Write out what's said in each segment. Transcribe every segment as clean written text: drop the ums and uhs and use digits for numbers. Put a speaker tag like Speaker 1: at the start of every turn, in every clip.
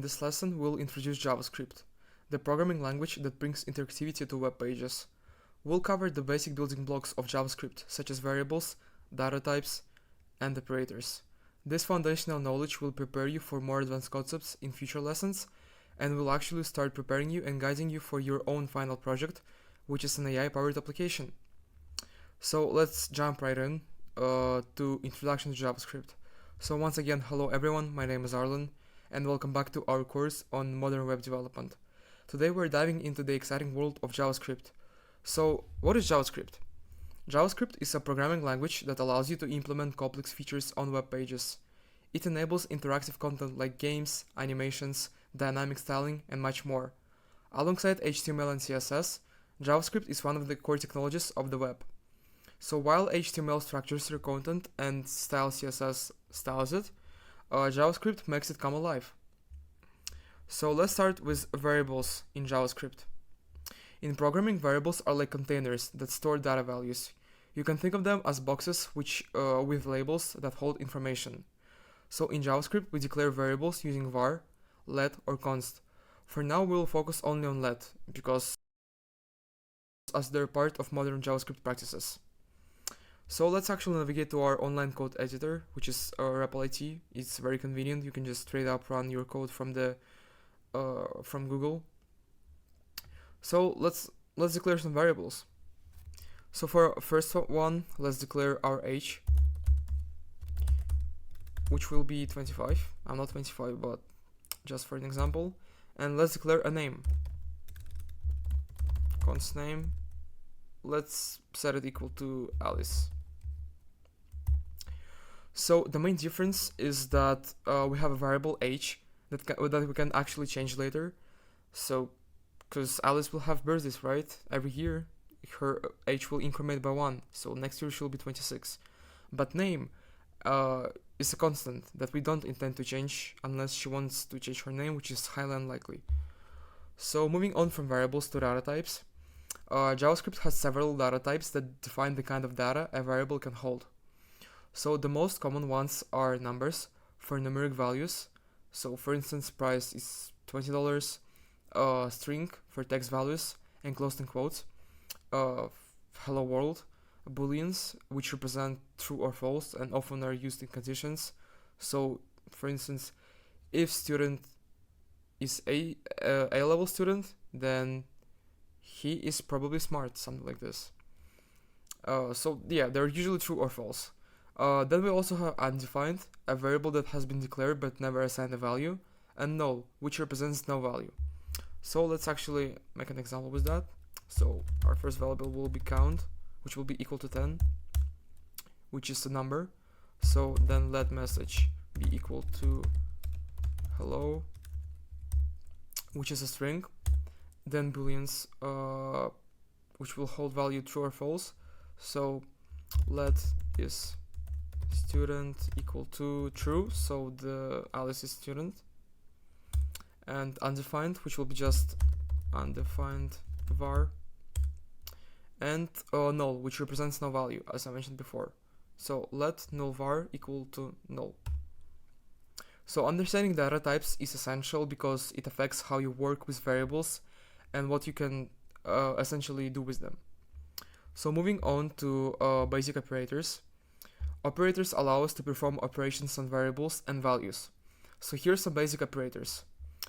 Speaker 1: this lesson, we'll introduce JavaScript, the programming language that brings interactivity to web pages. We'll cover the basic building blocks of JavaScript, such as variables, data types, and operators. This foundational knowledge will prepare you for more advanced concepts in future lessons, and will actually start preparing you and guiding you for your own final project, which is an AI-powered application. So let's jump right in to Introduction to JavaScript. So once again, hello everyone, my name is Arlen, and welcome back to our course on modern web development. Today we're diving into the exciting world of JavaScript. So what is JavaScript? JavaScript is a programming language that allows you to implement complex features on web pages. It enables interactive content like games, animations, dynamic styling, and much more. Alongside HTML and CSS, JavaScript is one of the core technologies of the web. So while HTML structures your content and style CSS styles it, JavaScript makes it come alive. So let's start with variables in JavaScript. In programming, variables are like containers that store data values. You can think of them as boxes with labels that hold information. So in JavaScript, we declare variables using var, let, or const. For now, we'll focus only on let, because as they're part of modern JavaScript practices. So let's actually navigate to our online code editor, which is REPL-IT. It's very convenient. You can just straight up run your code from Google. So let's declare some variables. So for our first one, let's declare our age, which will be 25. I'm not 25, but just for an example. And let's declare a name. Const name. Let's set it equal to Alice. So the main difference is that we have a variable age that we can actually change later. So, because Alice will have birthdays, right? Every year, her age will increment by 1. So next year she'll be 26. But name is a constant that we don't intend to change unless she wants to change her name, which is highly unlikely. So moving on from variables to data types, JavaScript has several data types that define the kind of data a variable can hold. So the most common ones are numbers for numeric values. So for instance, price is $20, string for text values, enclosed in quotes, hello world, booleans, which represent true or false and often are used in conditions. So for instance, if student is a A-level student, then he is probably smart, something like this. So yeah, they're usually true or false. Then we also have undefined, a variable that has been declared but never assigned a value, and null, which represents no value. So let's actually make an example with that. So our first variable will be count, which will be equal to 10, which is a number. So then let message be equal to hello, which is a string. Then booleans, which will hold value true or false. So let is student equal to true, so the Alice is student. And undefined, which will be just undefined var. And null, which represents no value, as I mentioned before. So let null var equal to null. So understanding data types is essential because it affects how you work with variables and what you can essentially do with them. So moving on to basic operators. Operators allow us to perform operations on variables and values. So here's some basic operators.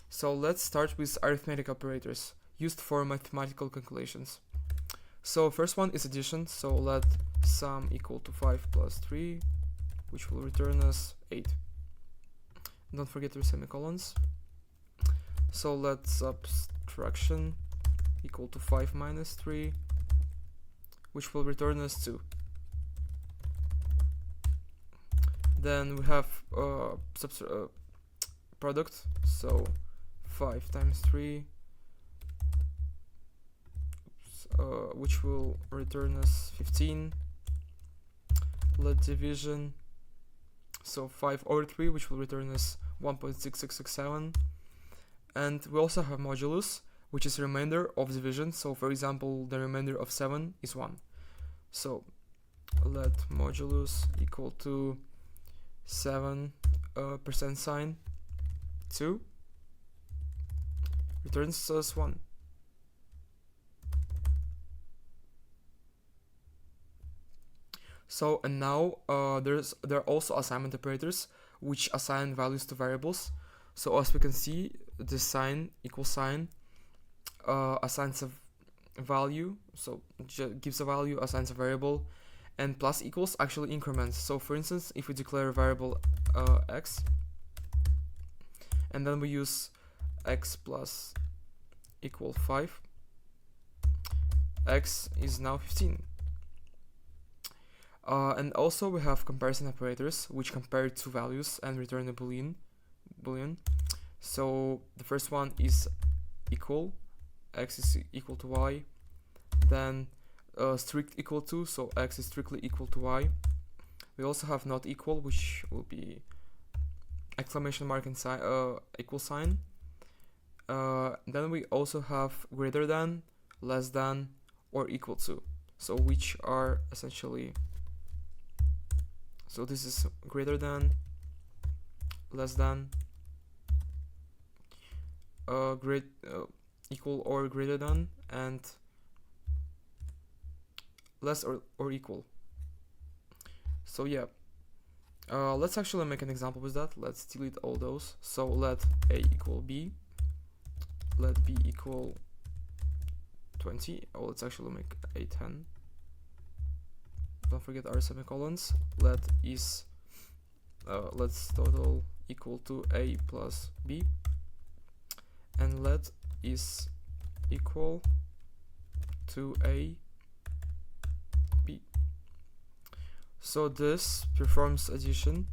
Speaker 1: So let's start with arithmetic operators used for mathematical calculations. So first one is addition. So let sum equal to 5 plus 3, which will return us 8. Don't forget your semicolons. So let subtraction equal to 5 minus 3, which will return us 2. Then we have product, so 5 times 3, which will return us 15. Let division, so 5 over 3, which will return us 1.6667. And we also have modulus, which is a remainder of division. So for example, the remainder of 7 is 1. So let modulus equal to 7 percent sign 2. returns us 1. So, and now there are also assignment operators which assign values to variables. So as we can see, this sign, equal sign, assigns a value, so gives a value, assigns a variable, and plus equals actually increments. So for instance, if we declare a variable x, and then we use x plus equal 5, x is now 15. And also we have comparison operators which compare two values and return a boolean. So the first one is equal, x is equal to y, then strict equal to, so x is strictly equal to y. We also have not equal, which will be exclamation mark and equal sign. Then we also have greater than, less than, or equal to, so which are essentially, so this is greater than, less than, equal or greater than, and less or equal. So yeah, let's actually make an example with that. Let's delete all those. So let a equal b, let b equal 20. Oh, let's actually make a 10. Don't forget our semicolons. Let is let's total equal to a plus b, and let is equal to a b. So this performs addition,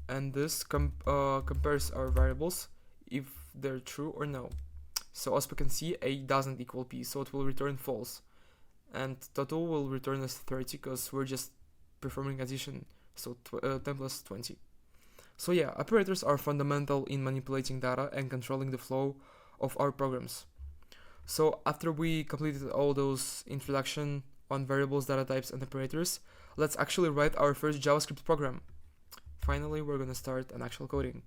Speaker 1: and this compares our variables if they're true or no. So as we can see, a doesn't equal b, so it will return false, and total will return as 30 because we're just performing addition, so 10 plus 20. So yeah, operators are fundamental in manipulating data and controlling the flow of our programs. So after we completed all those introduction on variables, data types, and operators, let's actually write our first JavaScript program. Finally, we're gonna start an actual coding.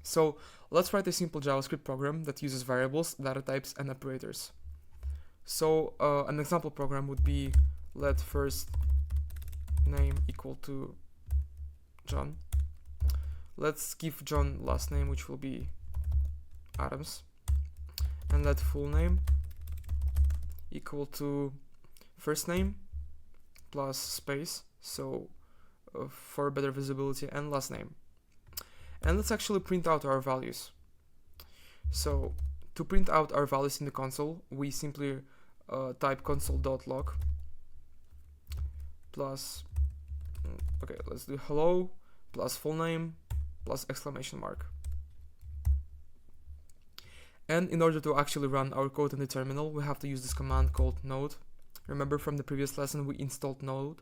Speaker 1: So let's write a simple JavaScript program that uses variables, data types, and operators. So an example program would be let first name equal to John. Let's give John last name, which will be Adams, and let full name equal to first name plus space, so for better visibility, and last name. And let's actually print out our values. So to print out our values in the console, we simply type console.log plus, okay, let's do hello plus full name plus exclamation mark. And in order to actually run our code in the terminal, we have to use this command called node. Remember from the previous lesson we installed node,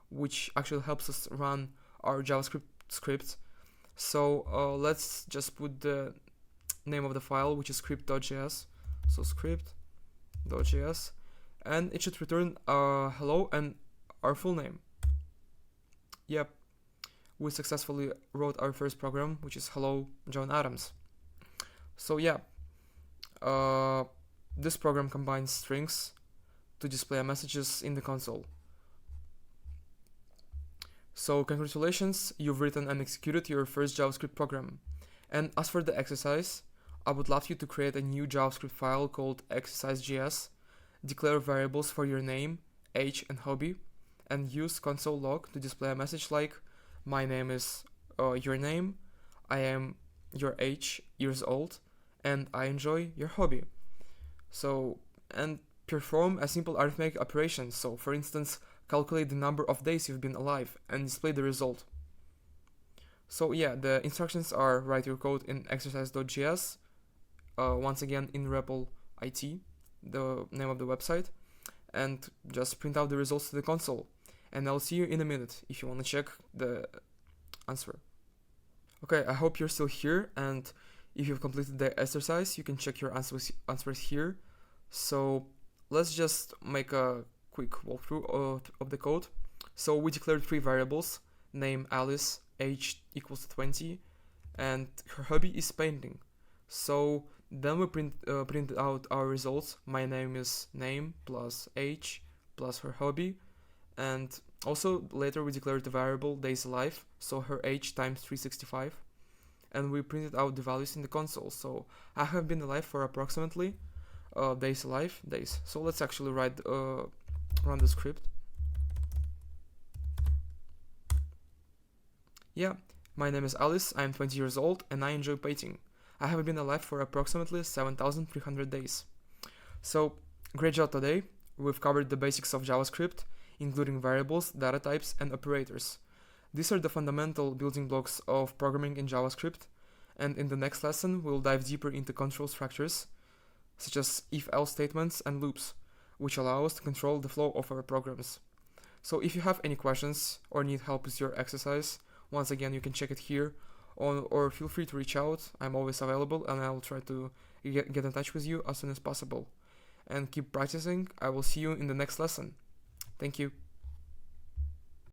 Speaker 1: which actually helps us run our JavaScript script. So let's just put the name of the file, which is script.js. So script.js, and it should return hello and our full name. Yep, we successfully wrote our first program, which is hello John Adams. So yeah, this program combines strings to display messages in the console. So congratulations, you've written and executed your first JavaScript program. And as for the exercise, I would love you to create a new JavaScript file called exercise.js, declare variables for your name, age, and hobby, and use console log to display a message like, my name is your name, I am your age, years old, and I enjoy your hobby. So, and perform a simple arithmetic operation. So for instance, calculate the number of days you've been alive and display the result. So yeah, the instructions are write your code in exercise.js, once again in REPL IT, the name of the website, and just print out the results to the console. And I'll see you in a minute if you want to check the answer. Okay, I hope you're still here, and if you've completed the exercise, you can check your answers here. So let's just make a quick walkthrough of the code. So we declared three variables, name Alice, age equals to 20, and her hobby is painting. So then we print out our results. My name is name plus age plus her hobby, and also later we declared the variable days alive, so her age times 365, and we printed out the values in the console. So I have been alive for approximately days alive days. So let's actually run the script. Yeah, my name is Alice, I am 20 years old, and I enjoy painting. I have been alive for approximately 7,300 days. So, great job today. We've covered the basics of JavaScript, including variables, data types, and operators. These are the fundamental building blocks of programming in JavaScript, and in the next lesson we'll dive deeper into control structures, such as if-else statements and loops, which allow us to control the flow of our programs. So if you have any questions or need help with your exercise, once again you can check it here, or feel free to reach out. I'm always available, and I will try to get in touch with you as soon as possible. And keep practicing. I will see you in the next lesson. Thank you.